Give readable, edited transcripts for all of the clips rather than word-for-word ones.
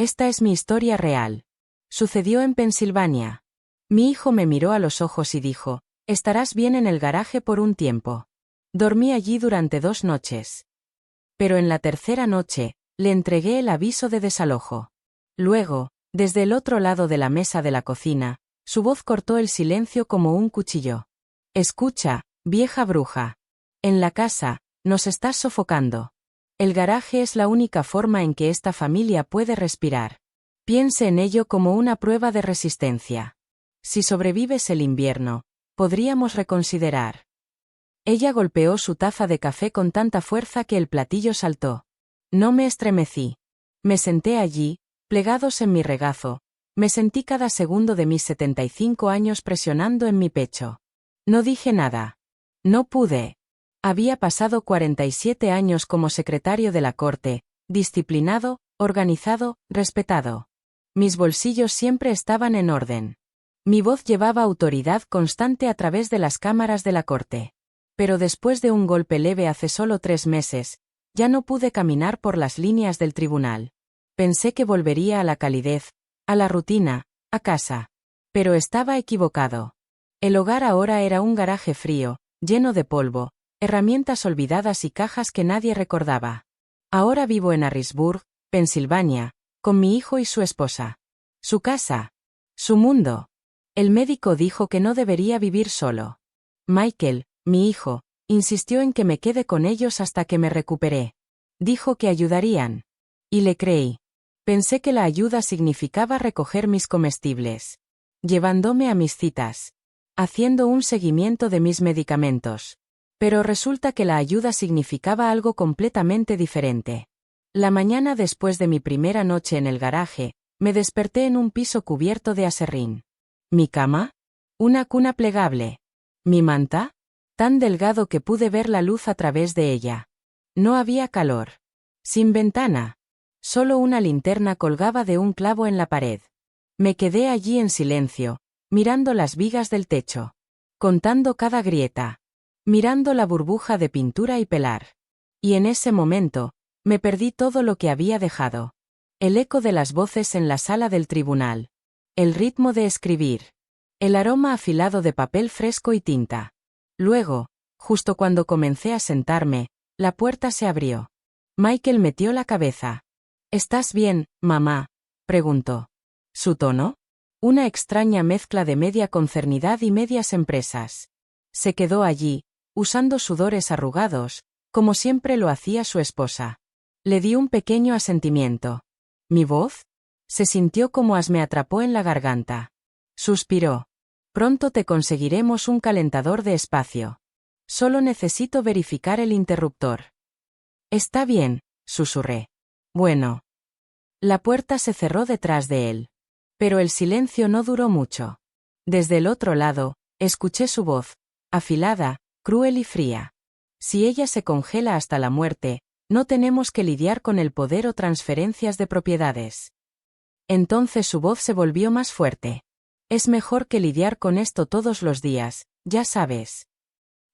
Esta es mi historia real. Sucedió en Pensilvania. Mi hijo me miró a los ojos y dijo, estarás bien en el garaje por un tiempo. Dormí allí durante 2 noches. Pero en la tercera noche, le entregué el aviso de desalojo. Luego, desde el otro lado de la mesa de la cocina, su voz cortó el silencio como un cuchillo. Escucha, vieja bruja. En la casa, nos estás sofocando. El garaje es la única forma en que esta familia puede respirar. Piense en ello como una prueba de resistencia. Si sobrevives el invierno, podríamos reconsiderar. Ella golpeó su taza de café con tanta fuerza que el platillo saltó. No me estremecí. Me senté allí, plegados en mi regazo. Me sentí cada segundo de mis 75 años presionando en mi pecho. No dije nada. No pude. Había pasado 47 años como secretario de la corte, disciplinado, organizado, respetado. Mis bolsillos siempre estaban en orden. Mi voz llevaba autoridad constante a través de las cámaras de la corte. Pero después de un golpe leve hace solo 3 meses, ya no pude caminar por las líneas del tribunal. Pensé que volvería a la calidez, a la rutina, a casa. Pero estaba equivocado. El hogar ahora era un garaje frío, lleno de polvo, herramientas olvidadas y cajas que nadie recordaba. Ahora vivo en Harrisburg, Pensilvania, con mi hijo y su esposa. Su casa. Su mundo. El médico dijo que no debería vivir solo. Michael, mi hijo, insistió en que me quede con ellos hasta que me recuperé. Dijo que ayudarían. Y le creí. Pensé que la ayuda significaba recoger mis comestibles. Llevándome a mis citas. Haciendo un seguimiento de mis medicamentos. Pero resulta que la ayuda significaba algo completamente diferente. La mañana después de mi primera noche en el garaje, me desperté en un piso cubierto de aserrín. ¿Mi cama? Una cuna plegable. ¿Mi manta? Tan delgado que pude ver la luz a través de ella. No había calor. Sin ventana. Solo una linterna colgaba de un clavo en la pared. Me quedé allí en silencio, mirando las vigas del techo. Contando cada grieta. Mirando la burbuja de pintura y pelar. Y en ese momento, me perdí todo lo que había dejado. El eco de las voces en la sala del tribunal. El ritmo de escribir. El aroma afilado de papel fresco y tinta. Luego, justo cuando comencé a sentarme, la puerta se abrió. Michael metió la cabeza. ¿Estás bien, mamá?, preguntó. ¿Su tono? Una extraña mezcla de media concernidad y medias empresas. Se quedó allí, usando sudores arrugados, como siempre lo hacía su esposa. Le di un pequeño asentimiento. ¿Mi voz? Se sintió como me atrapó en la garganta. Suspiró. Pronto te conseguiremos un calentador de espacio. Solo necesito verificar el interruptor. Está bien, susurré. Bueno. La puerta se cerró detrás de él. Pero el silencio no duró mucho. Desde el otro lado, escuché su voz, afilada, cruel y fría. Si ella se congela hasta la muerte, no tenemos que lidiar con el poder o transferencias de propiedades. Entonces su voz se volvió más fuerte. Es mejor que lidiar con esto todos los días, ya sabes.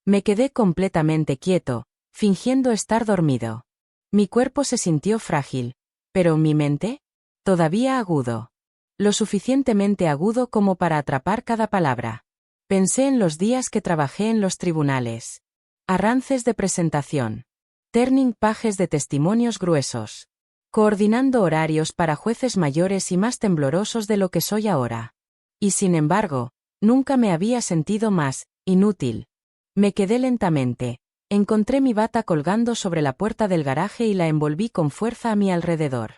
Me quedé completamente quieto, fingiendo estar dormido. Mi cuerpo se sintió frágil, pero mi mente, todavía agudo. Lo suficientemente agudo como para atrapar cada palabra. Pensé en los días que trabajé en los tribunales. Arrances de presentación. Turning pages de testimonios gruesos. Coordinando horarios para jueces mayores y más temblorosos de lo que soy ahora. Y sin embargo, nunca me había sentido más inútil. Me quedé lentamente. Encontré mi bata colgando sobre la puerta del garaje y la envolví con fuerza a mi alrededor.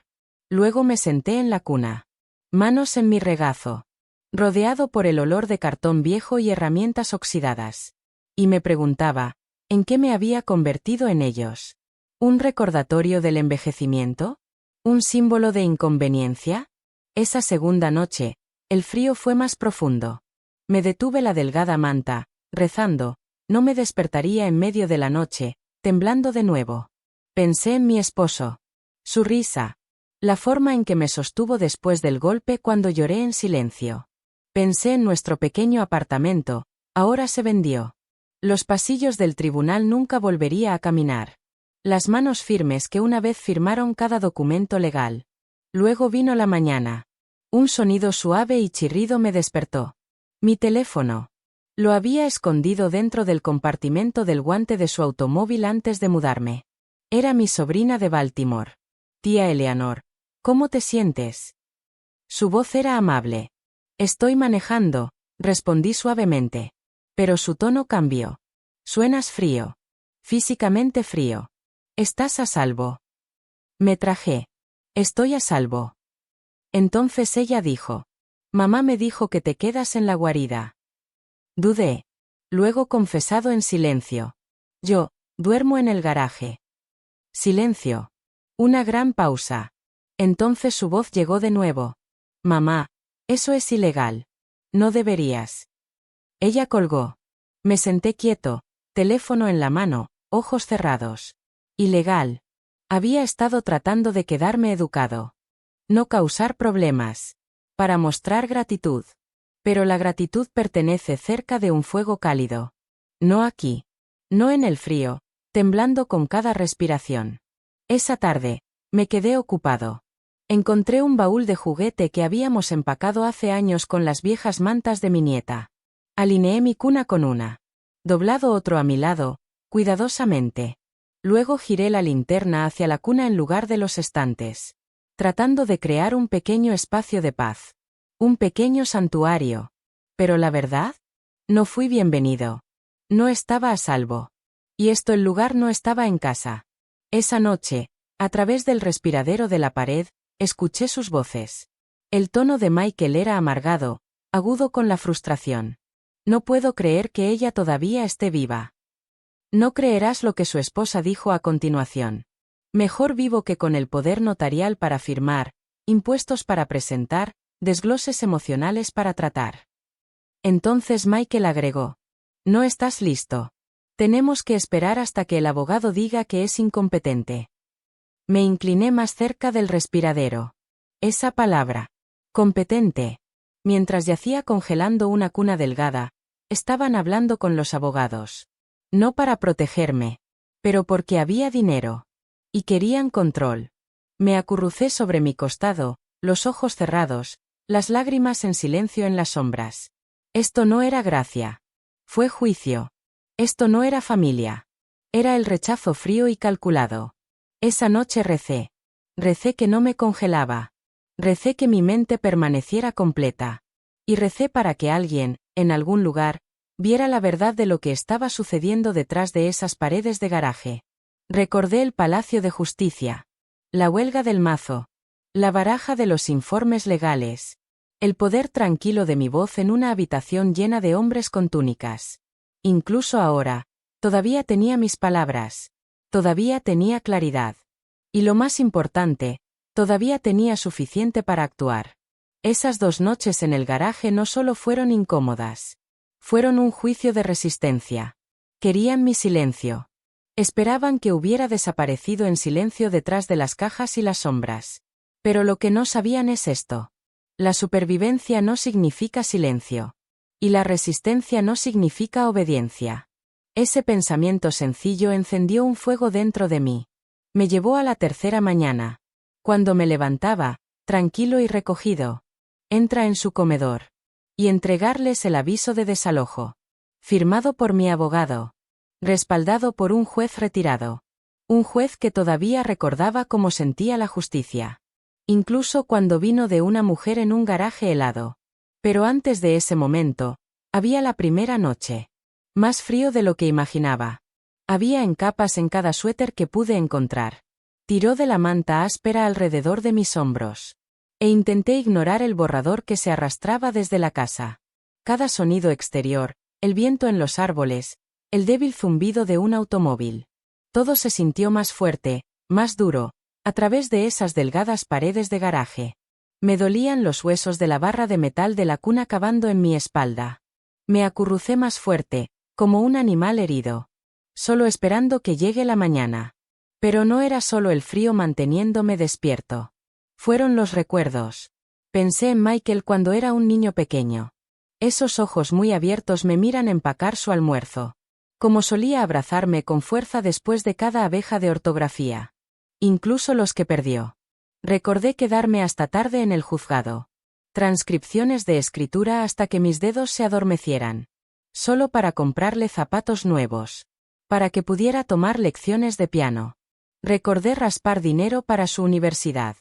Luego me senté en la cuna. Manos en mi regazo. Rodeado por el olor de cartón viejo y herramientas oxidadas. Y me preguntaba, ¿en qué me había convertido en ellos? ¿Un recordatorio del envejecimiento? ¿Un símbolo de inconveniencia? Esa segunda noche, el frío fue más profundo. Me detuve la delgada manta, rezando, no me despertaría en medio de la noche, temblando de nuevo. Pensé en mi esposo. Su risa. La forma en que me sostuvo después del golpe cuando lloré en silencio. Pensé en nuestro pequeño apartamento, ahora se vendió. Los pasillos del tribunal nunca volvería a caminar. Las manos firmes que una vez firmaron cada documento legal. Luego vino la mañana. Un sonido suave y chirrido me despertó. Mi teléfono. Lo había escondido dentro del compartimento del guante de su automóvil antes de mudarme. Era mi sobrina de Baltimore. Tía Eleanor, ¿cómo te sientes? Su voz era amable. Estoy manejando, respondí suavemente. Pero su tono cambió. Suenas frío. Físicamente frío. ¿Estás a salvo? Me traje. Estoy a salvo. Entonces ella dijo. Mamá me dijo que te quedas en la guarida. Dudé. Luego confesado en silencio. Yo, duermo en el garaje. Silencio. Una gran pausa. Entonces su voz llegó de nuevo. Mamá, eso es ilegal. No deberías. Ella colgó. Me senté quieto, teléfono en la mano, ojos cerrados. Ilegal. Había estado tratando de quedarme educado. No causar problemas. Para mostrar gratitud. Pero la gratitud pertenece cerca de un fuego cálido. No aquí. No en el frío, temblando con cada respiración. Esa tarde, me quedé ocupado. Encontré un baúl de juguete que habíamos empacado hace años con las viejas mantas de mi nieta. Alineé mi cuna con una. Doblado otro a mi lado, cuidadosamente. Luego giré la linterna hacia la cuna en lugar de los estantes. Tratando de crear un pequeño espacio de paz. Un pequeño santuario. Pero la verdad, no fui bienvenido. No estaba a salvo. Y el lugar no estaba en casa. Esa noche, a través del respiradero de la pared, escuché sus voces. El tono de Michael era amargado, agudo con la frustración. No puedo creer que ella todavía esté viva. No creerás lo que su esposa dijo a continuación. Mejor vivo que con el poder notarial para firmar, impuestos para presentar, desgloses emocionales para tratar. Entonces Michael agregó. No estás listo. Tenemos que esperar hasta que el abogado diga que es incompetente. Me incliné más cerca del respiradero. Esa palabra. Competente. Mientras yacía congelando una cuna delgada, estaban hablando con los abogados. No para protegerme. Pero porque había dinero. Y querían control. Me acurrucé sobre mi costado, los ojos cerrados, las lágrimas en silencio en las sombras. Esto no era gracia. Fue juicio. Esto no era familia. Era el rechazo frío y calculado. Esa noche recé. Recé que no me congelaba. Recé que mi mente permaneciera completa. Y recé para que alguien, en algún lugar, viera la verdad de lo que estaba sucediendo detrás de esas paredes de garaje. Recordé el Palacio de Justicia. La huelga del mazo. La baraja de los informes legales. El poder tranquilo de mi voz en una habitación llena de hombres con túnicas. Incluso ahora, todavía tenía mis palabras. Todavía tenía claridad. Y lo más importante, todavía tenía suficiente para actuar. Esas 2 noches en el garaje no solo fueron incómodas. Fueron un juicio de resistencia. Querían mi silencio. Esperaban que hubiera desaparecido en silencio detrás de las cajas y las sombras. Pero lo que no sabían es esto. La supervivencia no significa silencio. Y la resistencia no significa obediencia. Ese pensamiento sencillo encendió un fuego dentro de mí. Me llevó a la 3ª mañana. Cuando me levantaba, tranquilo y recogido. Entra en su comedor. Y entregarles el aviso de desalojo. Firmado por mi abogado. Respaldado por un juez retirado. Un juez que todavía recordaba cómo sentía la justicia. Incluso cuando vino de una mujer en un garaje helado. Pero antes de ese momento, había la primera noche. Más frío de lo que imaginaba. Había encapas en cada suéter que pude encontrar. Tiró de la manta áspera alrededor de mis hombros. E intenté ignorar el borrador que se arrastraba desde la casa. Cada sonido exterior, el viento en los árboles, el débil zumbido de un automóvil. Todo se sintió más fuerte, más duro, a través de esas delgadas paredes de garaje. Me dolían los huesos de la barra de metal de la cuna cavando en mi espalda. Me acurrucé más fuerte, como un animal herido. Solo esperando que llegue la mañana. Pero no era solo el frío manteniéndome despierto. Fueron los recuerdos. Pensé en Michael cuando era un niño pequeño. Esos ojos muy abiertos me miran empacar su almuerzo. Como solía abrazarme con fuerza después de cada abeja de ortografía. Incluso los que perdió. Recordé quedarme hasta tarde en el juzgado. Transcripciones de escritura hasta que mis dedos se adormecieran. Solo para comprarle zapatos nuevos. Para que pudiera tomar lecciones de piano. Recordé raspar dinero para su universidad.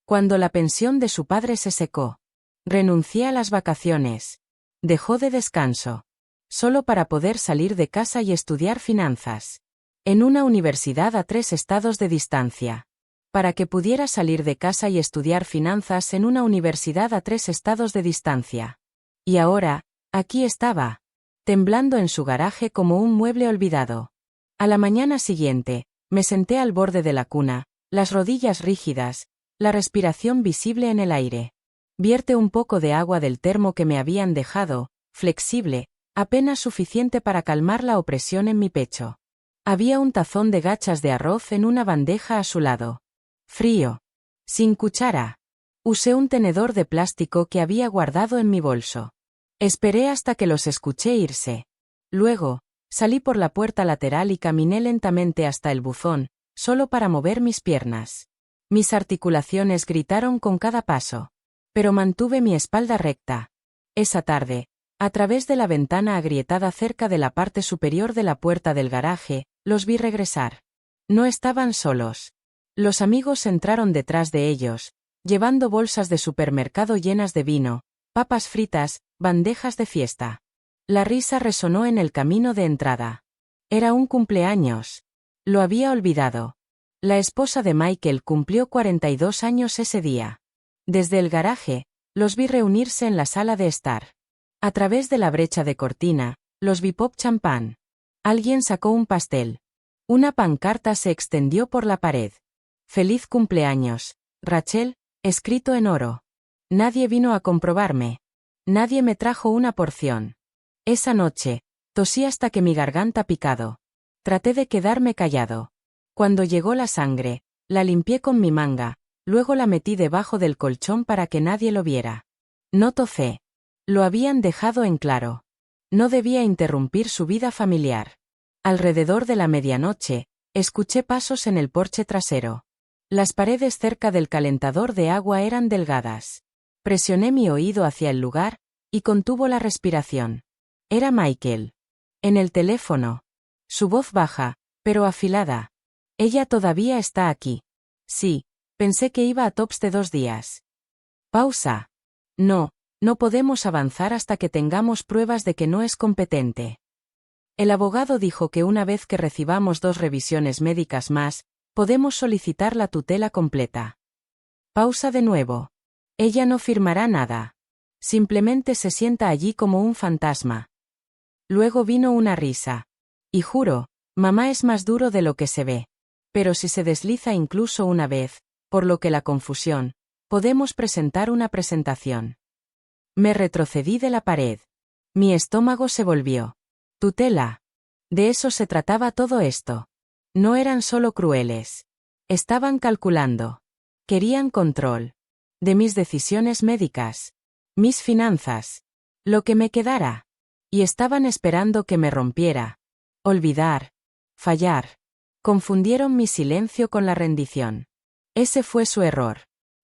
Cuando la pensión de su padre se secó. Renuncié a las vacaciones. Dejó de descanso. Solo para poder salir de casa y estudiar finanzas. En una universidad a 3 estados de distancia. Para que pudiera salir de casa y estudiar finanzas en una universidad a 3 estados de distancia. Y ahora, aquí estaba. Temblando en su garaje como un mueble olvidado. A la mañana siguiente, me senté al borde de la cuna, las rodillas rígidas, la respiración visible en el aire. Vierte un poco de agua del termo que me habían dejado, flexible, apenas suficiente para calmar la opresión en mi pecho. Había un tazón de gachas de arroz en una bandeja a su lado. Frío. Sin cuchara. Usé un tenedor de plástico que había guardado en mi bolso. Esperé hasta que los escuché irse. Luego, salí por la puerta lateral y caminé lentamente hasta el buzón, solo para mover mis piernas. Mis articulaciones gritaron con cada paso. Pero mantuve mi espalda recta. Esa tarde, a través de la ventana agrietada cerca de la parte superior de la puerta del garaje, los vi regresar. No estaban solos. Los amigos entraron detrás de ellos, llevando bolsas de supermercado llenas de vino, papas fritas, bandejas de fiesta. La risa resonó en el camino de entrada. Era un cumpleaños. Lo había olvidado. La esposa de Michael cumplió 42 años ese día. Desde el garaje, los vi reunirse en la sala de estar. A través de la brecha de cortina, los vi pop champán. Alguien sacó un pastel. Una pancarta se extendió por la pared. Feliz cumpleaños, Rachel, escrito en oro. Nadie vino a comprobarme. Nadie me trajo una porción. Esa noche, tosí hasta que mi garganta picado. Traté de quedarme callado. Cuando llegó la sangre, la limpié con mi manga, luego la metí debajo del colchón para que nadie lo viera. No tocé. Lo habían dejado en claro. No debía interrumpir su vida familiar. Alrededor de la medianoche, escuché pasos en el porche trasero. Las paredes cerca del calentador de agua eran delgadas. Presioné mi oído hacia el lugar, y contuvo la respiración. Era Michael. En el teléfono. Su voz baja, pero afilada. Ella todavía está aquí. Sí, pensé que iba a tops de 2 días. Pausa. No, no podemos avanzar hasta que tengamos pruebas de que no es competente. El abogado dijo que una vez que recibamos 2 revisiones médicas más, podemos solicitar la tutela completa. Pausa de nuevo. Ella no firmará nada. Simplemente se sienta allí como un fantasma. Luego vino una risa. Y juro, mamá es más duro de lo que se ve. Pero si se desliza incluso una vez, por lo que la confusión, podemos presentar una presentación. Me retrocedí de la pared. Mi estómago se volvió. Tutela. De eso se trataba todo esto. No eran solo crueles. Estaban calculando. Querían control. De mis decisiones médicas. Mis finanzas. Lo que me quedara. Y estaban esperando que me rompiera. Olvidar. Fallar. Confundieron mi silencio con la rendición. Ese fue su error.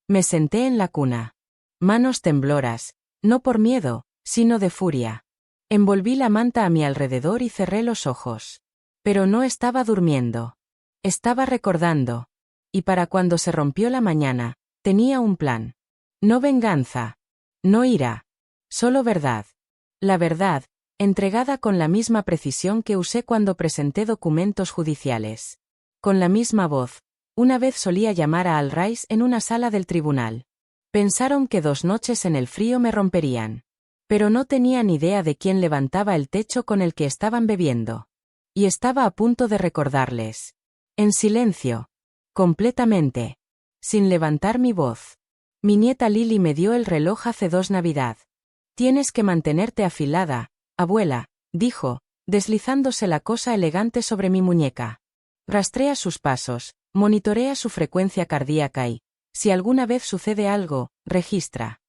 Me senté en la cuna. Manos tembloras, no por miedo, sino de furia. Envolví la manta a mi alrededor y cerré los ojos. Pero no estaba durmiendo. Estaba recordando. Y para cuando se rompió la mañana, tenía un plan. No venganza. No ira. Solo verdad. La verdad, entregada con la misma precisión que usé cuando presenté documentos judiciales. Con la misma voz. Una vez solía llamar a Al Rice en una sala del tribunal. Pensaron que 2 noches en el frío me romperían. Pero no tenían idea de quién levantaba el techo con el que estaban bebiendo. Y estaba a punto de recordarles. En silencio. Completamente. Sin levantar mi voz. Mi nieta Lily me dio el reloj hace 2 Navidad. Tienes que mantenerte afilada, abuela, dijo, deslizándose la cosa elegante sobre mi muñeca. Rastrea sus pasos, monitorea su frecuencia cardíaca y, si alguna vez sucede algo, registra.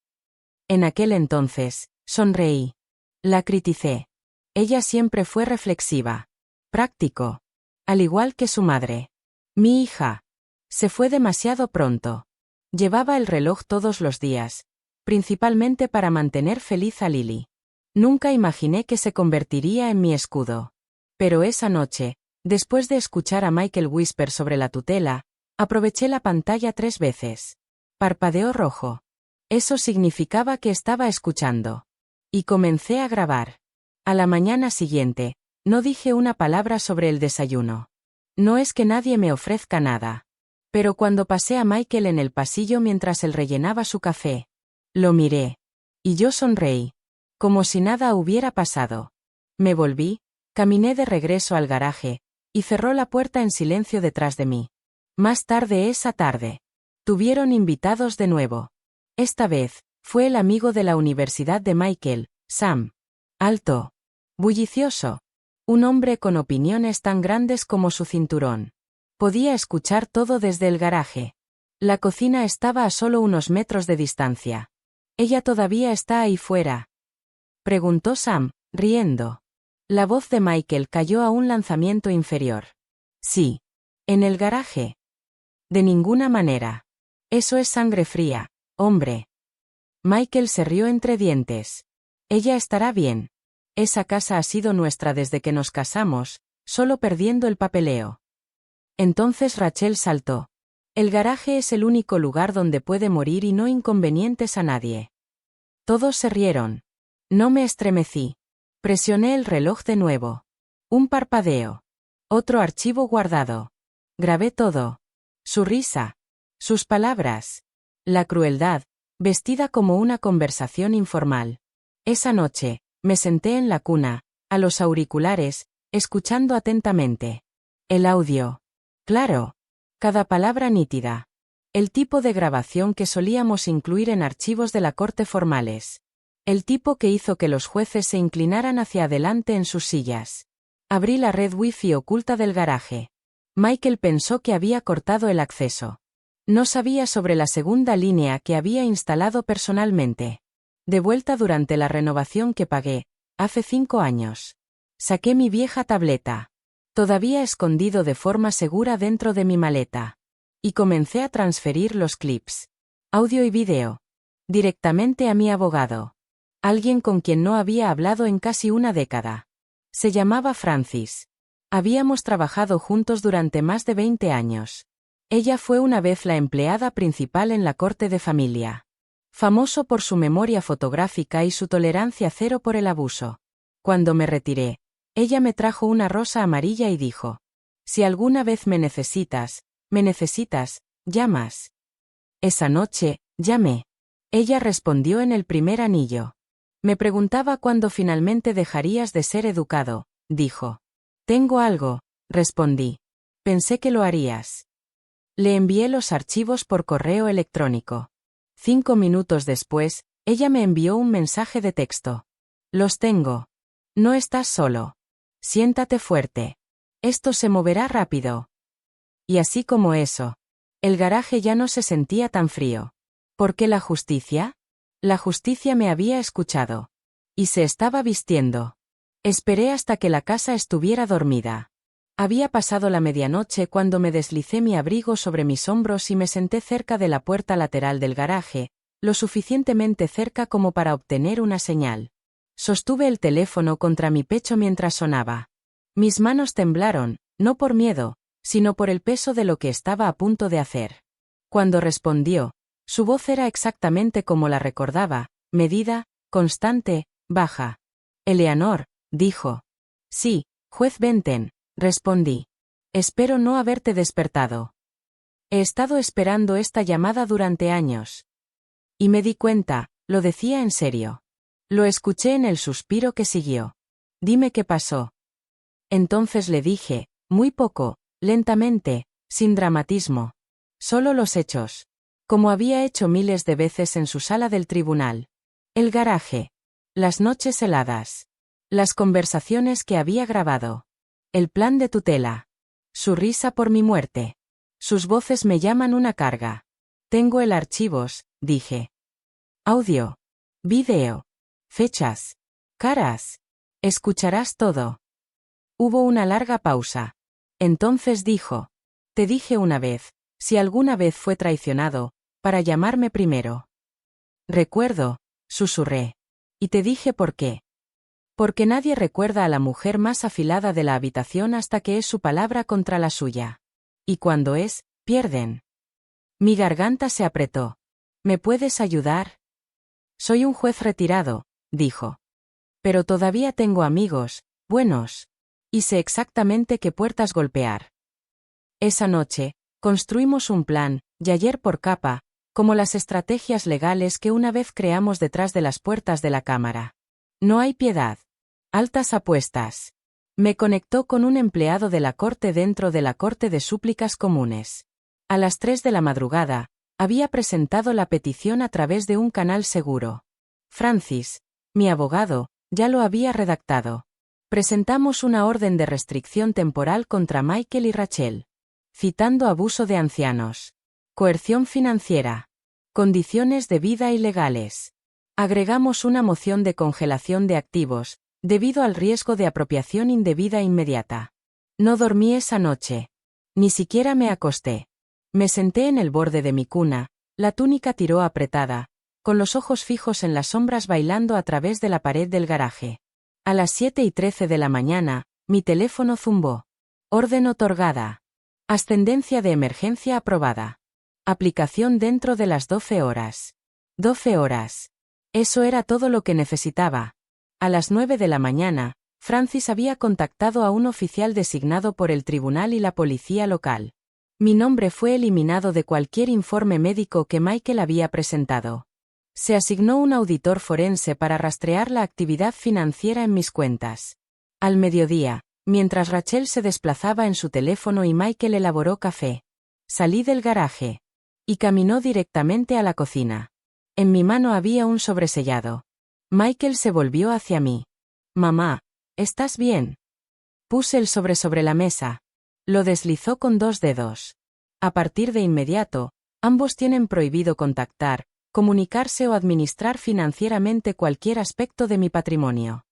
En aquel entonces, sonreí. La criticé. Ella siempre fue reflexiva. Práctico. Al igual que su madre. Mi hija. Se fue demasiado pronto. Llevaba el reloj todos los días, principalmente para mantener feliz a Lily. Nunca imaginé que se convertiría en mi escudo. Pero esa noche, después de escuchar a Michael whisper sobre la tutela, aproveché la pantalla 3 veces. Parpadeó rojo. Eso significaba que estaba escuchando. Y comencé a grabar. A la mañana siguiente, no dije una palabra sobre el desayuno. No es que nadie me ofrezca nada. Pero cuando pasé a Michael en el pasillo mientras él rellenaba su café, lo miré. Y yo sonreí. Como si nada hubiera pasado. Me volví, caminé de regreso al garaje, y cerró la puerta en silencio detrás de mí. Más tarde esa tarde, tuvieron invitados de nuevo. Esta vez, fue el amigo de la universidad de Michael, Sam. Alto. Bullicioso. Un hombre con opiniones tan grandes como su cinturón. Podía escuchar todo desde el garaje. La cocina estaba a solo unos metros de distancia. ¿Ella todavía está ahí fuera?, preguntó Sam, riendo. La voz de Michael cayó a un lanzamiento inferior. Sí. ¿En el garaje? De ninguna manera. Eso es sangre fría, hombre. Michael se rió entre dientes. Ella estará bien. Esa casa ha sido nuestra desde que nos casamos, solo perdiendo el papeleo. Entonces Rachel saltó. El garaje es el único lugar donde puede morir y no inconvenientes a nadie. Todos se rieron. No me estremecí. Presioné el reloj de nuevo. Un parpadeo. Otro archivo guardado. Grabé todo. Su risa. Sus palabras. La crueldad, vestida como una conversación informal. Esa noche, me senté en la cuna, a los auriculares, escuchando atentamente. El audio. Claro. Cada palabra nítida. El tipo de grabación que solíamos incluir en archivos de la corte formales. El tipo que hizo que los jueces se inclinaran hacia adelante en sus sillas. Abrí la red wifi oculta del garaje. Michael pensó que había cortado el acceso. No sabía sobre la segunda línea que había instalado personalmente. De vuelta durante la renovación que pagué, hace 5 años. Saqué mi vieja tableta. Todavía escondido de forma segura dentro de mi maleta. Y comencé a transferir los clips. Audio y video. Directamente a mi abogado. Alguien con quien no había hablado en casi una década. Se llamaba Francis. Habíamos trabajado juntos durante más de 20 años. Ella fue una vez la empleada principal en la corte de familia. Famoso por su memoria fotográfica y su tolerancia cero por el abuso. Cuando me retiré, ella me trajo una rosa amarilla y dijo: si alguna vez me necesitas, llamas. Esa noche, llamé. Ella respondió en el primer anillo. Me preguntaba cuándo finalmente dejarías de ser educado, dijo. Tengo algo, respondí. Pensé que lo harías. Le envié los archivos por correo electrónico. 5 minutos después, ella me envió un mensaje de texto. Los tengo. No estás solo. Siéntate fuerte. Esto se moverá rápido. Y así como eso, el garaje ya no se sentía tan frío. ¿Por qué la justicia? La justicia me había escuchado. Y se estaba vistiendo. Esperé hasta que la casa estuviera dormida. Había pasado la medianoche cuando me deslicé mi abrigo sobre mis hombros y me senté cerca de la puerta lateral del garaje, lo suficientemente cerca como para obtener una señal. Sostuve el teléfono contra mi pecho mientras sonaba. Mis manos temblaron, no por miedo, sino por el peso de lo que estaba a punto de hacer. Cuando respondió, su voz era exactamente como la recordaba, medida, constante, baja. Eleanor, dijo. Sí, juez Benton, respondí. Espero no haberte despertado. He estado esperando esta llamada durante años. Y me di cuenta, lo decía en serio. Lo escuché en el suspiro que siguió. Dime qué pasó. Entonces le dije, muy poco, lentamente, sin dramatismo. Solo los hechos. Como había hecho miles de veces en su sala del tribunal. El garaje. Las noches heladas. Las conversaciones que había grabado. El plan de tutela. Su risa por mi muerte. Sus voces me llaman una carga. Tengo el archivos, dije. Audio. Video. Fechas. Caras. Escucharás todo. Hubo una larga pausa. Entonces dijo. Te dije una vez, si alguna vez fue traicionado, para llamarme primero. Recuerdo, susurré. Y te dije por qué. Porque nadie recuerda a la mujer más afilada de la habitación hasta que es su palabra contra la suya. Y cuando es, pierden. Mi garganta se apretó. ¿Me puedes ayudar? Soy un juez retirado, dijo. Pero todavía tengo amigos, buenos. Y sé exactamente qué puertas golpear. Esa noche, construimos un plan, Yayer por capa, como las estrategias legales que una vez creamos detrás de las puertas de la cámara. No hay piedad. Altas apuestas. Me conectó con un empleado de la corte dentro de la Corte de Súplicas Comunes. A las 3 de la madrugada, había presentado la petición a través de un canal seguro. Francis, mi abogado, ya lo había redactado. Presentamos una orden de restricción temporal contra Michael y Rachel. Citando abuso de ancianos. Coerción financiera. Condiciones de vida ilegales. Agregamos una moción de congelación de activos, debido al riesgo de apropiación indebida inmediata. No dormí esa noche. Ni siquiera me acosté. Me senté en el borde de mi cuna, la túnica tiró apretada, con los ojos fijos en las sombras bailando a través de la pared del garaje. A las 7:13 de la mañana, mi teléfono zumbó. Orden otorgada. Ascendencia de emergencia aprobada. Aplicación dentro de las 12 horas. 12 horas. Eso era todo lo que necesitaba. A las 9 de la mañana, Francis había contactado a un oficial designado por el tribunal y la policía local. Mi nombre fue eliminado de cualquier informe médico que Michael había presentado. Se asignó un auditor forense para rastrear la actividad financiera en mis cuentas. Al mediodía, mientras Rachel se desplazaba en su teléfono y Michael elaboró café, salí del garaje y caminó directamente a la cocina. En mi mano había un sobresellado. Michael se volvió hacia mí. Mamá, ¿estás bien? Puse el sobre la mesa. Lo deslizó con 2 dedos. A partir de inmediato, ambos tienen prohibido contactar, comunicarse o administrar financieramente cualquier aspecto de mi patrimonio.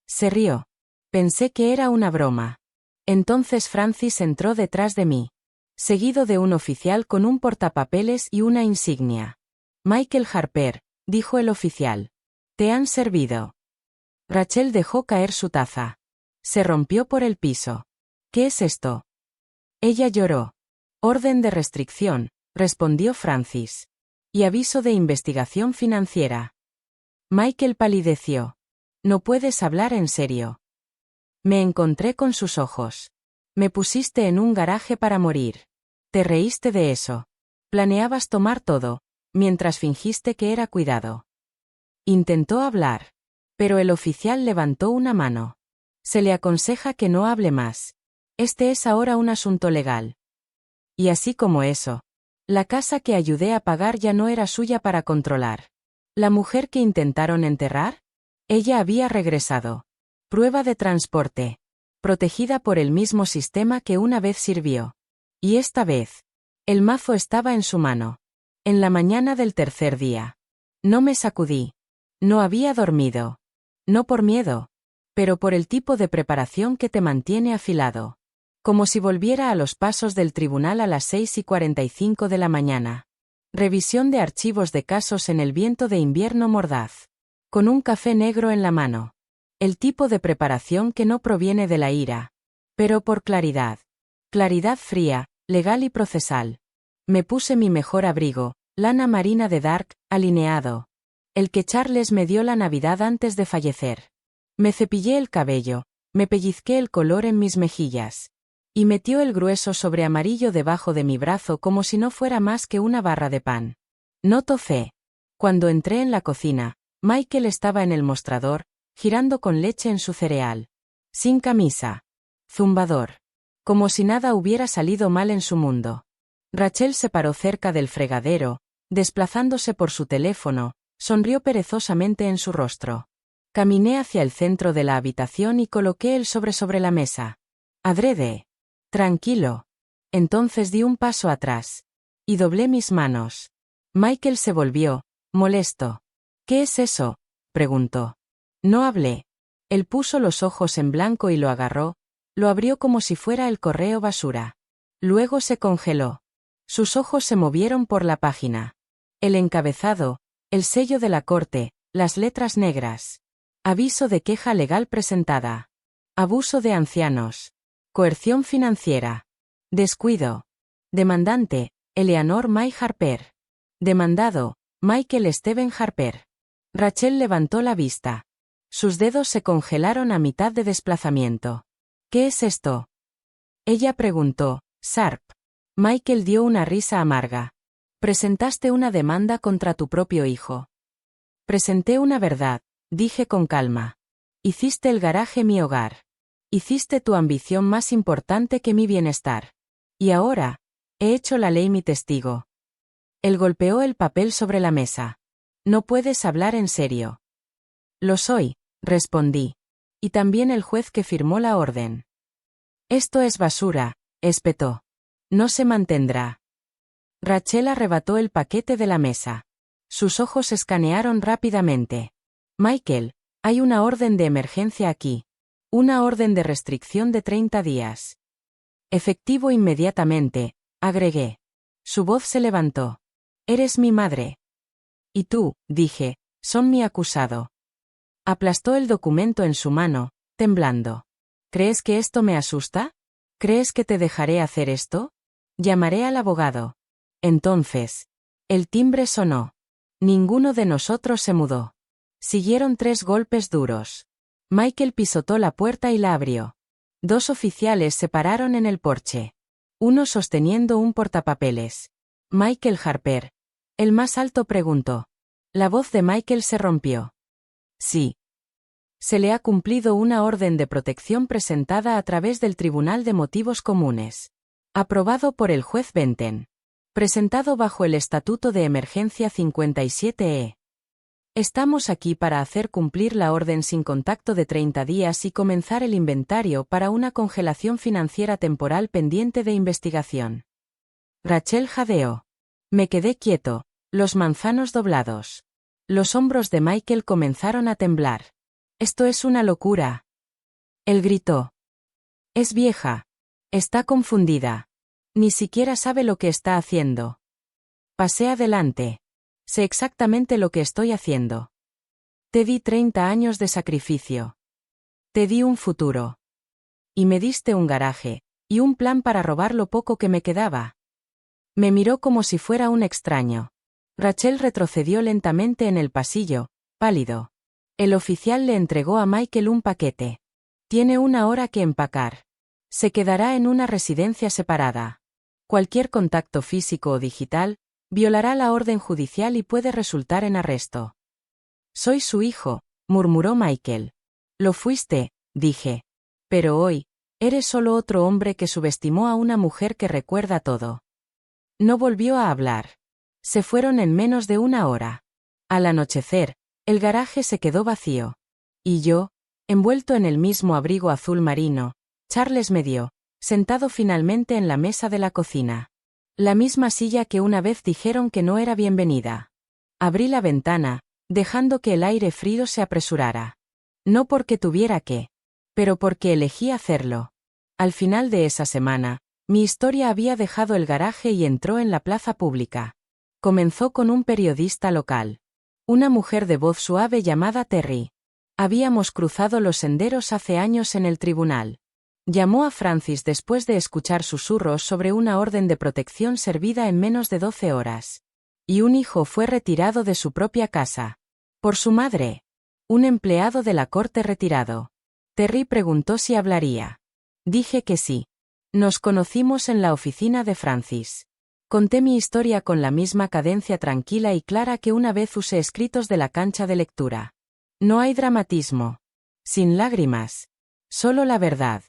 Se rió. Pensé que era una broma. Entonces Francis entró detrás de mí, seguido de un oficial con un portapapeles y una insignia. Michael Harper, dijo el oficial. ¿Te han servido? Rachel dejó caer su taza. Se rompió por el piso. ¿Qué es esto? Ella lloró. Orden de restricción, respondió Francis. Y aviso de investigación financiera. Michael palideció. No puedes hablar en serio. Me encontré con sus ojos. Me pusiste en un garaje para morir. Te reíste de eso. Planeabas tomar todo, mientras fingiste que era cuidado. Intentó hablar. Pero el oficial levantó una mano. Se le aconseja que no hable más. Este es ahora un asunto legal. Y así como eso, la casa que ayudé a pagar ya no era suya para controlar. ¿La mujer que intentaron enterrar? Ella había regresado. Prueba de transporte. Protegida por el mismo sistema que una vez sirvió. Y esta vez, el mazo estaba en su mano. En la mañana del tercer día. No me sacudí. No había dormido. No por miedo, pero por el tipo de preparación que te mantiene afilado. Como si volviera a los pasos del tribunal a las 6:45 de la mañana. Revisión de archivos de casos en el viento de invierno mordaz. Con un café negro en la mano. El tipo de preparación que no proviene de la ira. Pero por claridad. Claridad fría, legal y procesal. Me puse mi mejor abrigo, lana marina de Dark, alineado. El que Charles me dio la Navidad antes de fallecer. Me cepillé el cabello, me pellizqué el color en mis mejillas. Y metió el grueso sobre amarillo debajo de mi brazo como si no fuera más que una barra de pan. No tocé. Cuando entré en la cocina, Michael estaba en el mostrador, girando con leche en su cereal. Sin camisa. Zumbador. Como si nada hubiera salido mal en su mundo. Rachel se paró cerca del fregadero, desplazándose por su teléfono, sonrió perezosamente en su rostro. Caminé hacia el centro de la habitación y coloqué el sobre la mesa. Adrede. Tranquilo. Entonces di un paso atrás. Y doblé mis manos. Michael se volvió, molesto. ¿Qué es eso?, preguntó. No hablé. Él puso los ojos en blanco y lo agarró, lo abrió como si fuera el correo basura. Luego se congeló. Sus ojos se movieron por la página. El encabezado, el sello de la corte, las letras negras. Aviso de queja legal presentada. Abuso de ancianos. Coerción financiera. Descuido. Demandante, Eleanor May Harper. Demandado, Michael Steven Harper. Rachel levantó la vista. Sus dedos se congelaron a mitad de desplazamiento. ¿Qué es esto? Ella preguntó, Sharp. Michael dio una risa amarga. Presentaste una demanda contra tu propio hijo. Presenté una verdad, dije con calma. Hiciste el garaje mi hogar. Hiciste tu ambición más importante que mi bienestar. Y ahora, he hecho la ley mi testigo. Él golpeó el papel sobre la mesa. No puedes hablar en serio. Lo soy, respondí. Y también el juez que firmó la orden. Esto es basura, espetó. No se mantendrá. Rachel arrebató el paquete de la mesa. Sus ojos escanearon rápidamente. Michael, hay una orden de emergencia aquí. Una orden de restricción de 30 días. Efectivo inmediatamente, agregué. Su voz se levantó. Eres mi madre. Y tú, dije, son mi acusado. Aplastó el documento en su mano, temblando. ¿Crees que esto me asusta? ¿Crees que te dejaré hacer esto? Llamaré al abogado. Entonces. El timbre sonó. Ninguno de nosotros se mudó. Siguieron 3 golpes duros. Michael pisotó la puerta y la abrió. 2 oficiales se pararon en el porche. Uno sosteniendo un portapapeles. Michael Harper. El más alto preguntó. La voz de Michael se rompió. Sí. Se le ha cumplido una orden de protección presentada a través del Tribunal de Motivos Comunes. Aprobado por el juez Benton. Presentado bajo el Estatuto de Emergencia 57E. Estamos aquí para hacer cumplir la orden sin contacto de 30 días y comenzar el inventario para una congelación financiera temporal pendiente de investigación. Rachel jadeó. Me quedé quieto, los manzanos doblados. Los hombros de Michael comenzaron a temblar. Esto es una locura. Él gritó. Es vieja. Está confundida. Ni siquiera sabe lo que está haciendo. Pasé adelante. Sé exactamente lo que estoy haciendo. Te di 30 años de sacrificio. Te di un futuro. Y me diste un garaje, y un plan para robar lo poco que me quedaba. Me miró como si fuera un extraño. Rachel retrocedió lentamente en el pasillo, pálido. El oficial le entregó a Michael un paquete. Tiene 1 hora que empacar. Se quedará en una residencia separada. Cualquier contacto físico o digital violará la orden judicial y puede resultar en arresto. Soy su hijo, murmuró Michael. Lo fuiste, dije. Pero hoy, eres solo otro hombre que subestimó a una mujer que recuerda todo. No volvió a hablar. Se fueron en menos de 1 hora. Al anochecer, el garaje se quedó vacío. Y yo, envuelto en el mismo abrigo azul marino, Charles me dio, sentado finalmente en la mesa de la cocina. La misma silla que una vez dijeron que no era bienvenida. Abrí la ventana, dejando que el aire frío se apresurara. No porque tuviera que, pero porque elegí hacerlo. Al final de esa semana, mi historia había dejado el garaje y entró en la plaza pública. Comenzó con un periodista local. Una mujer de voz suave llamada Terry. Habíamos cruzado los senderos hace años en el tribunal. Llamó a Francis después de escuchar susurros sobre una orden de protección servida en menos de 12 horas. Y un hijo fue retirado de su propia casa. Por su madre. Un empleado de la corte retirado. Terry preguntó si hablaría. Dije que sí. Nos conocimos en la oficina de Francis. Conté mi historia con la misma cadencia tranquila y clara que una vez usé escritos de la cancha de lectura. No hay dramatismo. Sin lágrimas. Solo la verdad.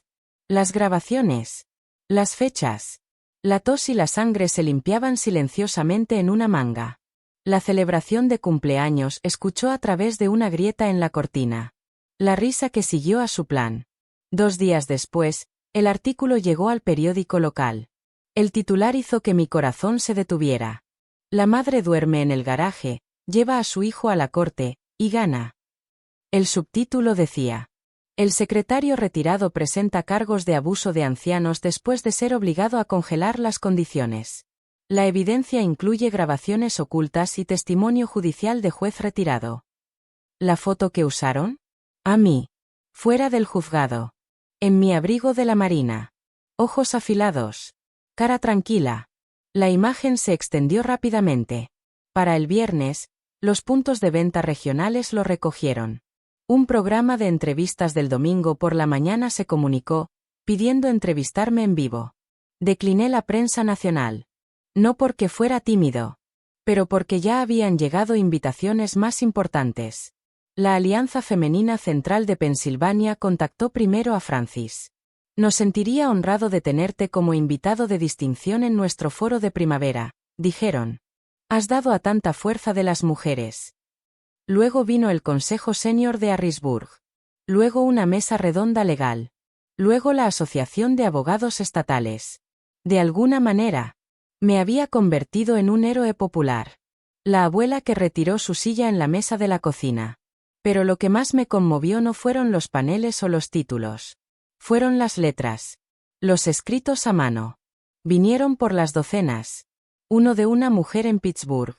Las grabaciones. Las fechas. La tos y la sangre se limpiaban silenciosamente en una manga. La celebración de cumpleaños escuchó a través de una grieta en la cortina. La risa que siguió a su plan. 2 días después, el artículo llegó al periódico local. El titular hizo que mi corazón se detuviera. La madre duerme en el garaje, lleva a su hijo a la corte, y gana. El subtítulo decía: el secretario retirado presenta cargos de abuso de ancianos después de ser obligado a congelar las condiciones. La evidencia incluye grabaciones ocultas y testimonio judicial de juez retirado. ¿La foto que usaron? A mí. Fuera del juzgado. En mi abrigo de la marina. Ojos afilados. Cara tranquila. La imagen se extendió rápidamente. Para el viernes, los puntos de venta regionales lo recogieron. Un programa de entrevistas del domingo por la mañana se comunicó, pidiendo entrevistarme en vivo. Decliné la prensa nacional. No porque fuera tímido, pero porque ya habían llegado invitaciones más importantes. La Alianza Femenina Central de Pensilvania contactó primero a Francis. Nos sentiría honrado de tenerte como invitado de distinción en nuestro foro de primavera, dijeron. Has dado a tanta fuerza de las mujeres. Luego vino el Consejo Senior de Harrisburg. Luego una mesa redonda legal. Luego la Asociación de Abogados Estatales. De alguna manera, me había convertido en un héroe popular. La abuela que retiró su silla en la mesa de la cocina. Pero lo que más me conmovió no fueron los paneles o los títulos. Fueron las letras. Los escritos a mano. Vinieron por las docenas. Uno de una mujer en Pittsburgh.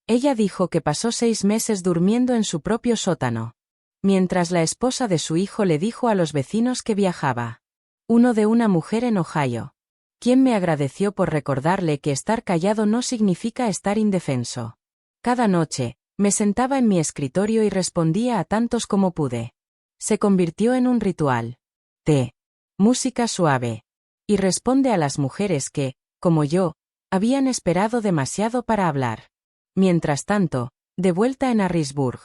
Ella dijo que pasó 6 meses durmiendo en su propio sótano. Mientras la esposa de su hijo le dijo a los vecinos que viajaba. Uno de una mujer en Ohio. Quien me agradeció por recordarle que estar callado no significa estar indefenso. Cada noche, me sentaba en mi escritorio y respondía a tantos como pude. Se convirtió en un ritual. Música suave. Y responde a las mujeres que, como yo, habían esperado demasiado para hablar. Mientras tanto, de vuelta en Harrisburg.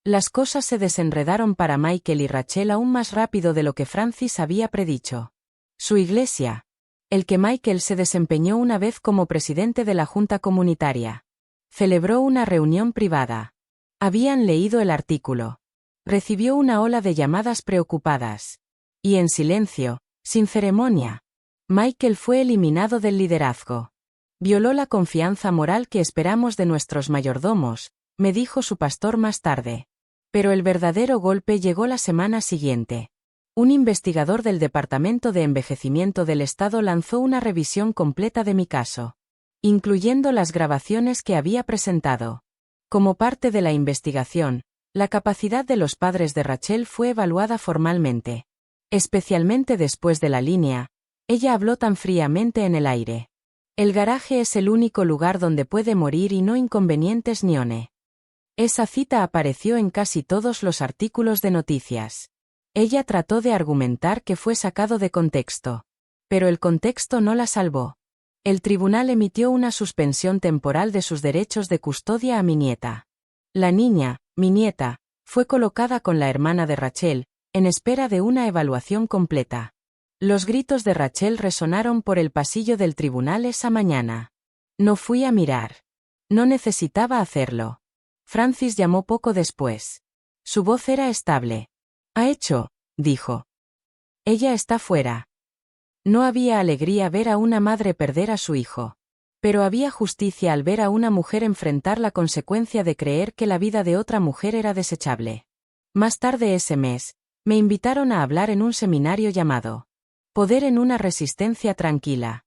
Las cosas se desenredaron para Michael y Rachel aún más rápido de lo que Francis había predicho. Su iglesia. El que Michael se desempeñó una vez como presidente de la Junta Comunitaria. Celebró una reunión privada. Habían leído el artículo. Recibió una ola de llamadas preocupadas. Y en silencio, sin ceremonia. Michael fue eliminado del liderazgo. Violó la confianza moral que esperamos de nuestros mayordomos, me dijo su pastor más tarde. Pero el verdadero golpe llegó la semana siguiente. Un investigador del Departamento de Envejecimiento del Estado lanzó una revisión completa de mi caso, incluyendo las grabaciones que había presentado. Como parte de la investigación, la capacidad de los padres de Rachel fue evaluada formalmente. Especialmente después de la línea, ella habló tan fríamente en el aire. El garaje es el único lugar donde puede morir y no inconvenientes ni one. Esa cita apareció en casi todos los artículos de noticias. Ella trató de argumentar que fue sacado de contexto. Pero el contexto no la salvó. El tribunal emitió una suspensión temporal de sus derechos de custodia a mi nieta. La niña, mi nieta, fue colocada con la hermana de Rachel, en espera de una evaluación completa. Los gritos de Rachel resonaron por el pasillo del tribunal esa mañana. No fui a mirar. No necesitaba hacerlo. Francis llamó poco después. Su voz era estable. «¿Ha hecho?», dijo. «Ella está fuera». No había alegría ver a una madre perder a su hijo. Pero había justicia al ver a una mujer enfrentar la consecuencia de creer que la vida de otra mujer era desechable. Más tarde ese mes, me invitaron a hablar en un seminario llamado Poder en una resistencia tranquila.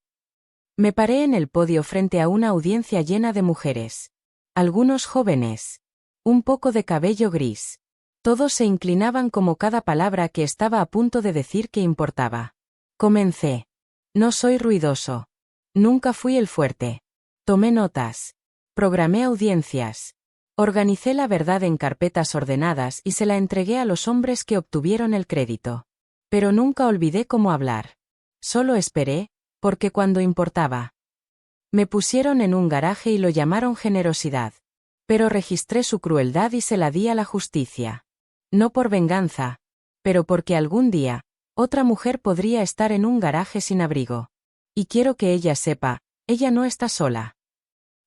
Me paré en el podio frente a una audiencia llena de mujeres. Algunos jóvenes. Un poco de cabello gris. Todos se inclinaban como cada palabra que estaba a punto de decir que importaba. Comencé. No soy ruidoso. Nunca fui el fuerte. Tomé notas. Programé audiencias. Organicé la verdad en carpetas ordenadas y se la entregué a los hombres que obtuvieron el crédito. Pero nunca olvidé cómo hablar. Solo esperé, porque cuando importaba. Me pusieron en un garaje y lo llamaron generosidad. Pero registré su crueldad y se la di a la justicia. No por venganza, pero porque algún día, otra mujer podría estar en un garaje sin abrigo. Y quiero que ella sepa, ella no está sola.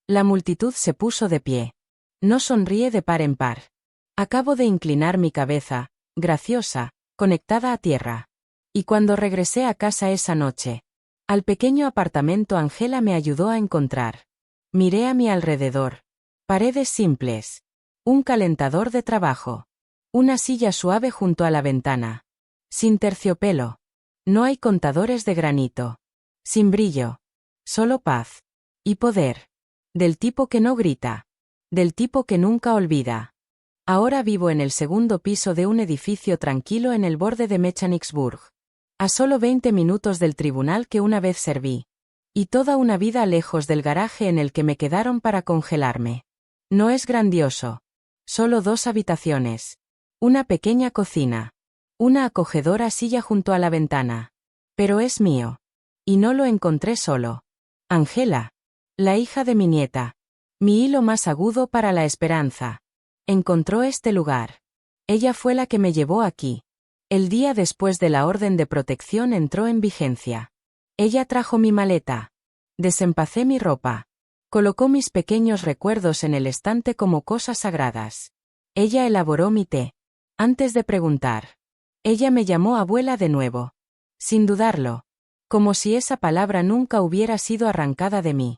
La multitud se puso de pie. No sonríe de par en par. Acabo de inclinar mi cabeza, graciosa, conectada a tierra. Y cuando regresé a casa esa noche, al pequeño apartamento, Angela me ayudó a encontrar. Miré a mi alrededor. Paredes simples. Un calentador de trabajo. Una silla suave junto a la ventana. Sin terciopelo. No hay contadores de granito. Sin brillo. Solo paz. Y poder. Del tipo que no grita. Del tipo que nunca olvida. Ahora vivo en el segundo piso de un edificio tranquilo en el borde de Mechanicsburg. A solo 20 minutos del tribunal que una vez serví. Y toda una vida lejos del garaje en el que me quedaron para congelarme. No es grandioso. Solo 2 habitaciones. Una pequeña cocina. Una acogedora silla junto a la ventana. Pero es mío. Y no lo encontré solo. Angela. La hija de mi nieta. Mi hilo más agudo para la esperanza. Encontró este lugar. Ella fue la que me llevó aquí. El día después de la orden de protección entró en vigencia. Ella trajo mi maleta. Desempacé mi ropa. Colocó mis pequeños recuerdos en el estante como cosas sagradas. Ella elaboró mi té. Antes de preguntar. Ella me llamó abuela de nuevo. Sin dudarlo. Como si esa palabra nunca hubiera sido arrancada de mí.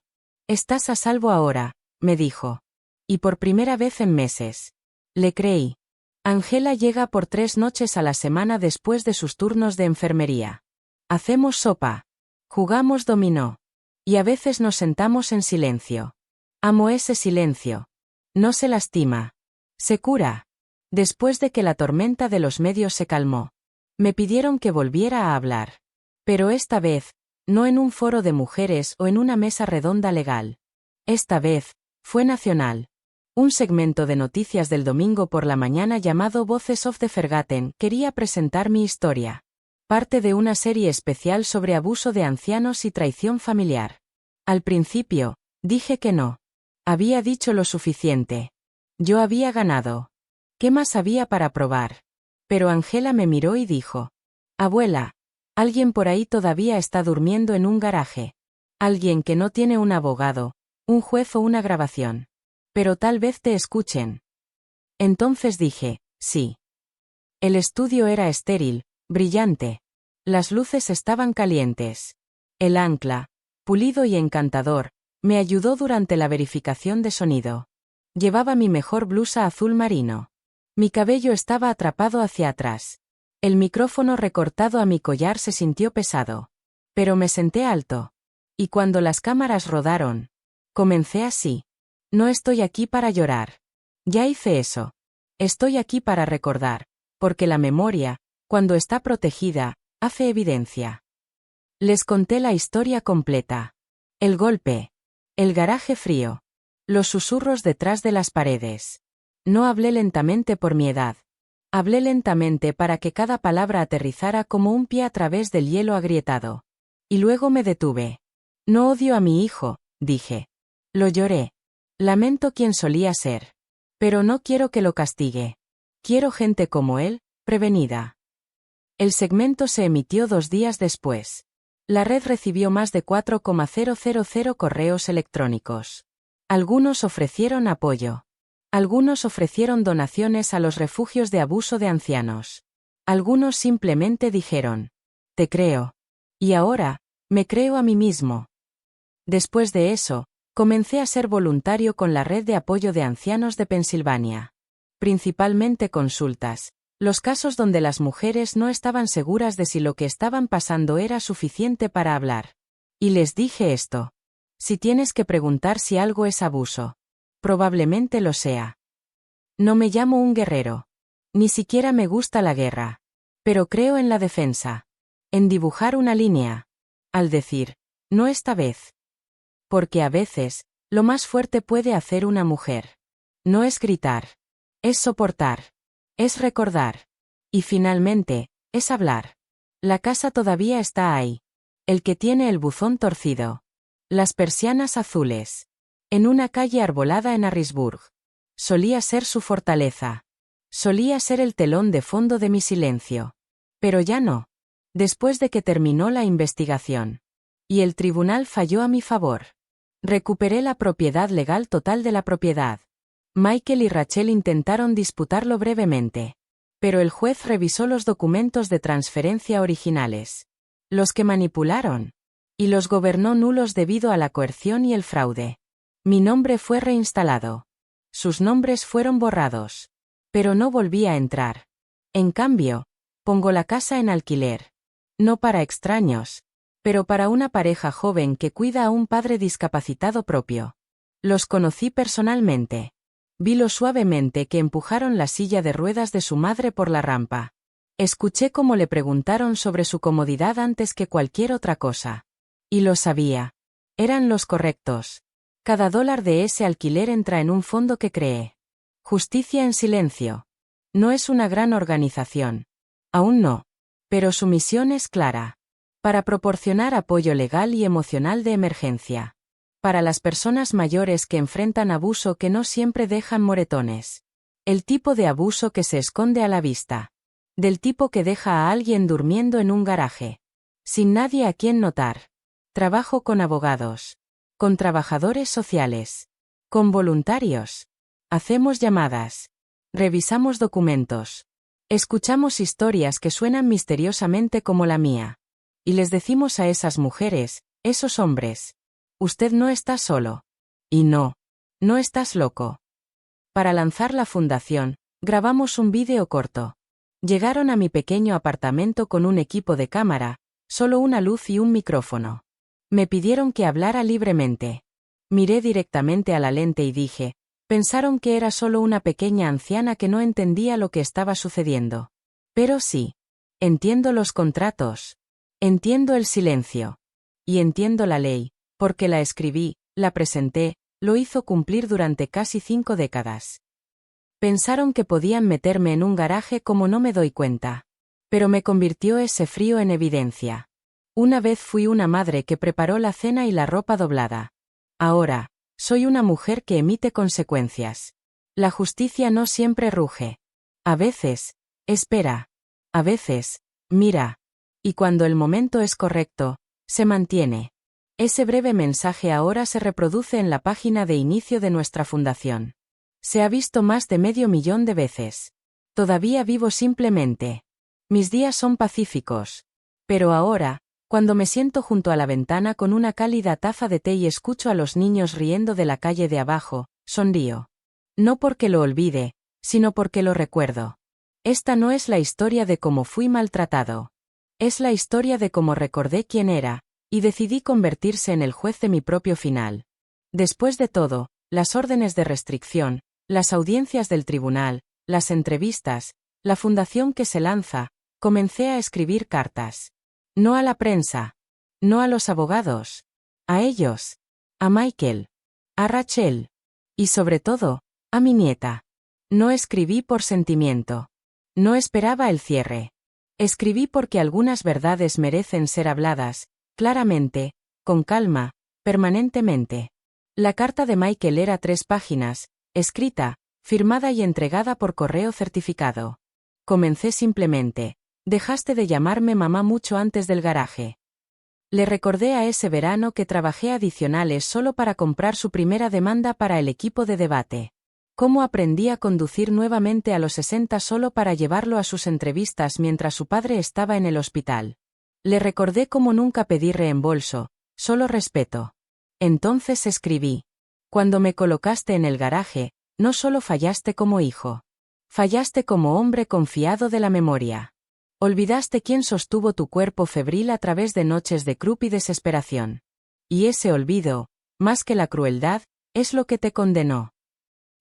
Estás a salvo ahora, me dijo. Y por primera vez en meses. Le creí. Angela llega por 3 noches a la semana después de sus turnos de enfermería. Hacemos sopa. Jugamos dominó. Y a veces nos sentamos en silencio. Amo ese silencio. No se lastima. Se cura. Después de que la tormenta de los medios se calmó. Me pidieron que volviera a hablar. Pero esta vez, no en un foro de mujeres o en una mesa redonda legal. Esta vez, fue nacional. Un segmento de noticias del domingo por la mañana llamado Voices of the Forgotten quería presentar mi historia. Parte de una serie especial sobre abuso de ancianos y traición familiar. Al principio, dije que no. Había dicho lo suficiente. Yo había ganado. ¿Qué más había para probar? Pero Angela me miró y dijo: Abuela, alguien por ahí todavía está durmiendo en un garaje. Alguien que no tiene un abogado, un juez o una grabación. Pero tal vez te escuchen. Entonces dije, sí. El estudio era estéril, brillante. Las luces estaban calientes. El ancla, pulido y encantador, me ayudó durante la verificación de sonido. Llevaba mi mejor blusa azul marino. Mi cabello estaba atrapado hacia atrás. El micrófono recortado a mi collar se sintió pesado. Pero me senté alto. Y cuando las cámaras rodaron, comencé así. No estoy aquí para llorar. Ya hice eso. Estoy aquí para recordar, porque la memoria, cuando está protegida, hace evidencia. Les conté la historia completa. El golpe. El garaje frío. Los susurros detrás de las paredes. No hablé lentamente por mi edad. Hablé lentamente para que cada palabra aterrizara como un pie a través del hielo agrietado. Y luego me detuve. No odio a mi hijo, dije. Lo lloré. Lamento quien solía ser. Pero no quiero que lo castigue. Quiero gente como él, prevenida. El segmento se emitió 2 días después. La red recibió más de 4,000 correos electrónicos. Algunos ofrecieron apoyo. Algunos ofrecieron donaciones a los refugios de abuso de ancianos. Algunos simplemente dijeron: te creo. Y ahora, me creo a mí mismo. Después de eso, comencé a ser voluntario con la red de apoyo de ancianos de Pensilvania. Principalmente consultas. Los casos donde las mujeres no estaban seguras de si lo que estaban pasando era suficiente para hablar. Y les dije esto. Si tienes que preguntar si algo es abuso. Probablemente lo sea. No me llamo un guerrero. Ni siquiera me gusta la guerra. Pero creo en la defensa. En dibujar una línea. Al decir, no esta vez. Porque a veces, lo más fuerte puede hacer una mujer. No es gritar. Es soportar. Es recordar. Y finalmente, es hablar. La casa todavía está ahí. El que tiene el buzón torcido. Las persianas azules. En una calle arbolada en Harrisburg. Solía ser su fortaleza. Solía ser el telón de fondo de mi silencio. Pero ya no. Después de que terminó la investigación. Y el tribunal falló a mi favor. Recuperé la propiedad legal total de la propiedad. Michael y Rachel intentaron disputarlo brevemente. Pero el juez revisó los documentos de transferencia originales. Los que manipularon. Y los gobernó nulos debido a la coerción y el fraude. Mi nombre fue reinstalado. Sus nombres fueron borrados. Pero no volví a entrar. En cambio, pongo la casa en alquiler. No para extraños. Pero para una pareja joven que cuida a un padre discapacitado propio. Los conocí personalmente. Vi lo suavemente que empujaron la silla de ruedas de su madre por la rampa. Escuché cómo le preguntaron sobre su comodidad antes que cualquier otra cosa. Y lo sabía. Eran los correctos. Cada dólar de ese alquiler entra en un fondo que creé. Justicia en silencio. No es una gran organización. Aún no. Pero su misión es clara. Para proporcionar apoyo legal y emocional de emergencia. Para las personas mayores que enfrentan abuso que no siempre dejan moretones. El tipo de abuso que se esconde a la vista. Del tipo que deja a alguien durmiendo en un garaje. Sin nadie a quien notar. Trabajo con abogados. Con trabajadores sociales. Con voluntarios. Hacemos llamadas. Revisamos documentos. Escuchamos historias que suenan misteriosamente como la mía. Y les decimos a esas mujeres, esos hombres. Usted no está solo. Y no. No estás loco. Para lanzar la fundación, grabamos un vídeo corto. Llegaron a mi pequeño apartamento con un equipo de cámara, solo una luz y un micrófono. Me pidieron que hablara libremente. Miré directamente a la lente y dije, pensaron que era solo una pequeña anciana que no entendía lo que estaba sucediendo. Pero sí. Entiendo los contratos. Entiendo el silencio. Y entiendo la ley, porque la escribí, la presenté, lo hizo cumplir durante casi 5 décadas. Pensaron que podían meterme en un garaje como no me doy cuenta. Pero me convirtió ese frío en evidencia. Una vez fui una madre que preparó la cena y la ropa doblada. Ahora, soy una mujer que emite consecuencias. La justicia no siempre ruge. A veces, espera. A veces, mira. Y cuando el momento es correcto, se mantiene. Ese breve mensaje ahora se reproduce en la página de inicio de nuestra fundación. Se ha visto más de 500.000 de veces. Todavía vivo simplemente. Mis días son pacíficos. Pero ahora, cuando me siento junto a la ventana con una cálida taza de té y escucho a los niños riendo de la calle de abajo, sonrío. No porque lo olvide, sino porque lo recuerdo. Esta no es la historia de cómo fui maltratado. Es la historia de cómo recordé quién era, y decidí convertirse en el juez de mi propio final. Después de todo, las órdenes de restricción, las audiencias del tribunal, las entrevistas, la fundación que se lanza, comencé a escribir cartas. No a la prensa. No a los abogados. A ellos. A Michael. A Rachel. Y sobre todo, a mi nieta. No escribí por sentimiento. No esperaba el cierre. Escribí porque algunas verdades merecen ser habladas, claramente, con calma, permanentemente. La carta de Michael era 3 páginas, escrita, firmada y entregada por correo certificado. Comencé simplemente. Dejaste de llamarme mamá mucho antes del garaje. Le recordé a ese verano que trabajé adicionales solo para comprar su primera demanda para el equipo de debate. Cómo aprendí a conducir nuevamente a los 60 solo para llevarlo a sus entrevistas mientras su padre estaba en el hospital. Le recordé cómo nunca pedí reembolso, solo respeto. Entonces escribí. Cuando me colocaste en el garaje, no solo fallaste como hijo. Fallaste como hombre confiado de la memoria. Olvidaste quién sostuvo tu cuerpo febril a través de noches de croup y desesperación. Y ese olvido, más que la crueldad, es lo que te condenó.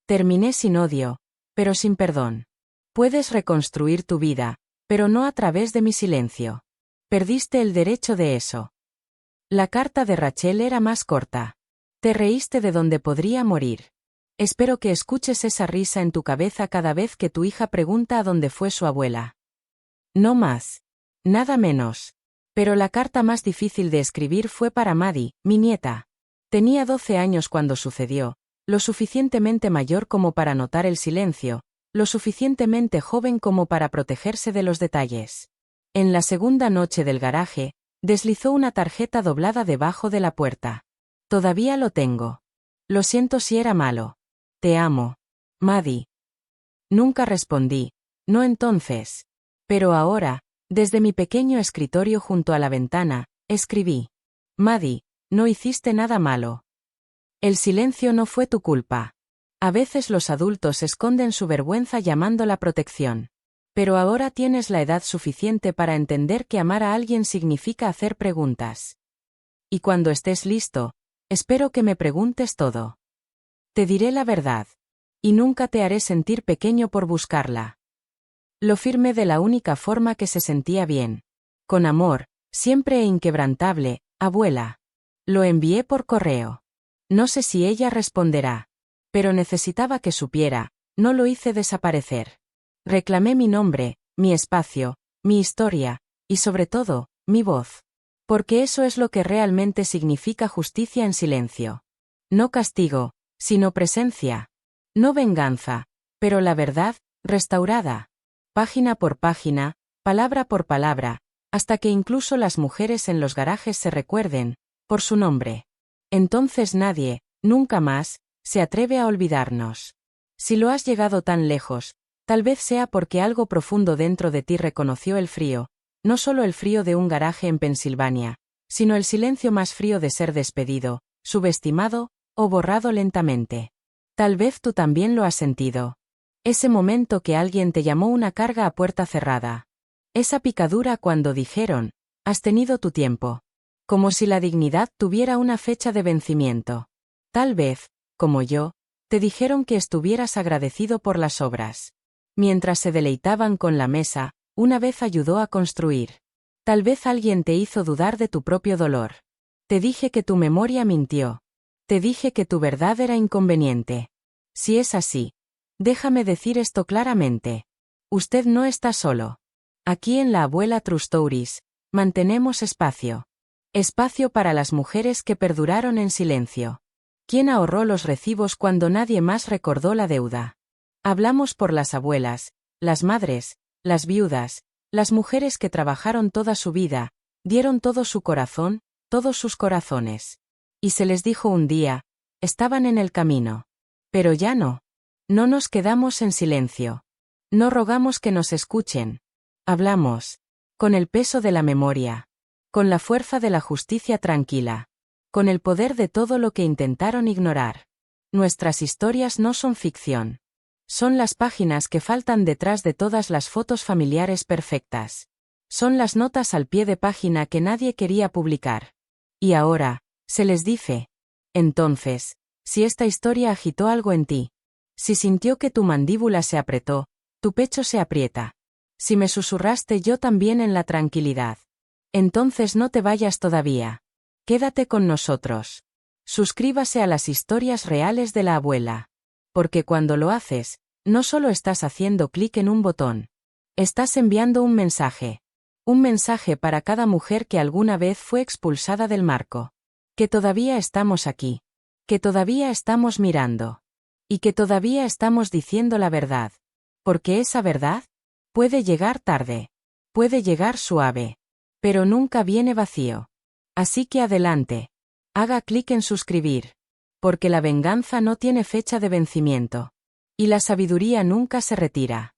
Terminé sin odio, pero sin perdón. Puedes reconstruir tu vida, pero no a través de mi silencio. Perdiste el derecho de eso. La carta de Rachel era más corta. Te reíste de donde podría morir. Espero que escuches esa risa en tu cabeza cada vez que tu hija pregunta a dónde fue su abuela. No más. Nada menos. Pero la carta más difícil de escribir fue para Maddie, mi nieta. Tenía 12 años cuando sucedió, lo suficientemente mayor como para notar el silencio, lo suficientemente joven como para protegerse de los detalles. En la segunda noche del garaje, deslizó una tarjeta doblada debajo de la puerta. Todavía lo tengo. Lo siento si era malo. Te amo. Maddie. Nunca respondí. No entonces. Pero ahora, desde mi pequeño escritorio junto a la ventana, escribí. Maddie, no hiciste nada malo. El silencio no fue tu culpa. A veces los adultos esconden su vergüenza llamándola protección. Pero ahora tienes la edad suficiente para entender que amar a alguien significa hacer preguntas. Y cuando estés listo, espero que me preguntes todo. Te diré la verdad. Y nunca te haré sentir pequeño por buscarla. Lo firmé de la única forma que se sentía bien. Con amor, siempre e inquebrantable, abuela. Lo envié por correo. No sé si ella responderá. Pero necesitaba que supiera, no lo hice desaparecer. Reclamé mi nombre, mi espacio, mi historia, y sobre todo, mi voz. Porque eso es lo que realmente significa justicia en silencio. No castigo, sino presencia. No venganza, pero la verdad, restaurada. Página por página, palabra por palabra, hasta que incluso las mujeres en los garajes se recuerden, por su nombre. Entonces nadie, nunca más, se atreve a olvidarnos. Si lo has llegado tan lejos, tal vez sea porque algo profundo dentro de ti reconoció el frío, no solo el frío de un garaje en Pensilvania, sino el silencio más frío de ser despedido, subestimado, o borrado lentamente. Tal vez tú también lo has sentido. Ese momento que alguien te llamó una carga a puerta cerrada. Esa picadura cuando dijeron, has tenido tu tiempo. Como si la dignidad tuviera una fecha de vencimiento. Tal vez, como yo, te dijeron que estuvieras agradecido por las obras. Mientras se deleitaban con la mesa, una vez ayudó a construir. Tal vez alguien te hizo dudar de tu propio dolor. Te dije que tu memoria mintió. Te dije que tu verdad era inconveniente. Si es así, déjame decir esto claramente. Usted no está solo. Aquí en la Abuela True Stories, mantenemos espacio. Espacio para las mujeres que perduraron en silencio. ¿Quién ahorró los recibos cuando nadie más recordó la deuda? Hablamos por las abuelas, las madres, las viudas, las mujeres que trabajaron toda su vida, dieron todo su corazón, todos sus corazones. Y se les dijo un día, estaban en el camino. Pero ya no. No nos quedamos en silencio. No rogamos que nos escuchen. Hablamos. Con el peso de la memoria. Con la fuerza de la justicia tranquila. Con el poder de todo lo que intentaron ignorar. Nuestras historias no son ficción. Son las páginas que faltan detrás de todas las fotos familiares perfectas. Son las notas al pie de página que nadie quería publicar. Y ahora, se les dice. Entonces, si esta historia agitó algo en ti. Si sintió que tu mandíbula se apretó, tu pecho se aprieta. Si me susurraste yo también en la tranquilidad. Entonces no te vayas todavía. Quédate con nosotros. Suscríbase a las historias reales de la abuela. Porque cuando lo haces, no solo estás haciendo clic en un botón. Estás enviando un mensaje. Un mensaje para cada mujer que alguna vez fue expulsada del marco. Que todavía estamos aquí. Que todavía estamos mirando. Y que todavía estamos diciendo la verdad. Porque esa verdad puede llegar tarde. Puede llegar suave. Pero nunca viene vacío. Así que adelante. Haga clic en suscribir. Porque la venganza no tiene fecha de vencimiento. Y la sabiduría nunca se retira.